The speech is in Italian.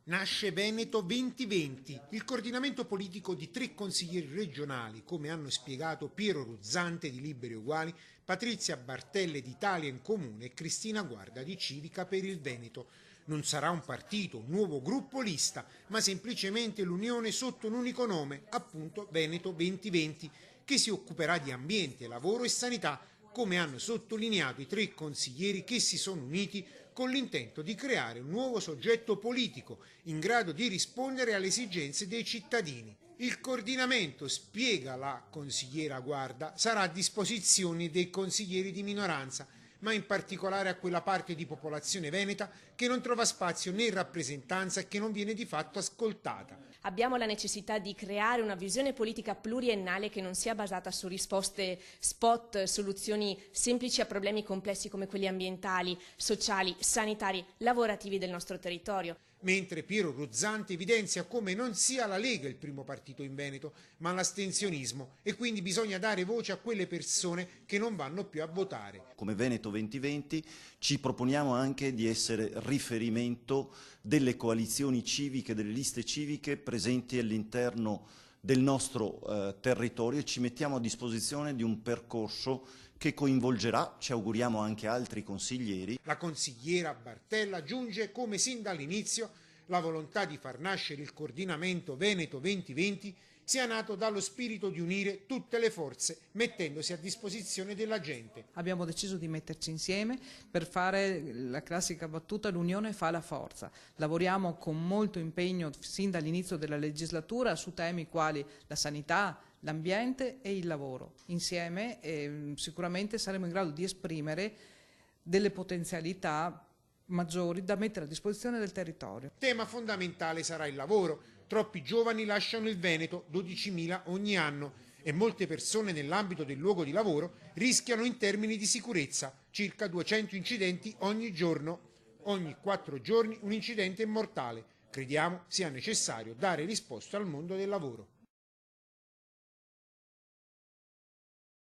Nasce Veneto 2020, il coordinamento politico di 3 consiglieri regionali, come hanno spiegato Piero Ruzzante di Liberi e Uguali, Patrizia Bartelle di Italia in Comune e Cristina Guarda di Civica per il Veneto. Non sarà un partito, un nuovo gruppo lista, ma semplicemente l'unione sotto un unico nome, appunto Veneto 2020, che si occuperà di ambiente, lavoro e sanità, come hanno sottolineato i 3 consiglieri che si sono uniti con l'intento di creare un nuovo soggetto politico in grado di rispondere alle esigenze dei cittadini. Il coordinamento, spiega la consigliera Guarda, sarà a disposizione dei consiglieri di minoranza, ma in particolare a quella parte di popolazione veneta che non trova spazio né rappresentanza e che non viene di fatto ascoltata. Abbiamo la necessità di creare una visione politica pluriennale che non sia basata su risposte spot, soluzioni semplici a problemi complessi come quelli ambientali, sociali, sanitari, lavorativi del nostro territorio. Mentre Piero Ruzzante evidenzia come non sia la Lega il primo partito in Veneto, ma l'astensionismo, e quindi bisogna dare voce a quelle persone che non vanno più a votare. Come Veneto 2020 ci proponiamo anche di essere riferimento delle coalizioni civiche, delle liste civiche presenti all'interno del nostro territorio e ci mettiamo a disposizione di un percorso che coinvolgerà, ci auguriamo, anche altri consiglieri. La consigliera Bartella aggiunge come sin dall'inizio la volontà di far nascere il coordinamento Veneto 2020 sia nato dallo spirito di unire tutte le forze mettendosi a disposizione della gente. Abbiamo deciso di metterci insieme per fare la classica battuta: l'unione fa la forza. Lavoriamo con molto impegno sin dall'inizio della legislatura su temi quali la sanità, l'ambiente e il lavoro. Insieme sicuramente saremo in grado di esprimere delle potenzialità maggiori da mettere a disposizione del territorio. Tema fondamentale sarà il lavoro. Troppi giovani lasciano il Veneto, 12.000 ogni anno, e molte persone nell'ambito del luogo di lavoro rischiano in termini di sicurezza, circa 200 incidenti ogni giorno. Ogni 4 giorni un incidente è mortale. Crediamo sia necessario dare risposta al mondo del lavoro.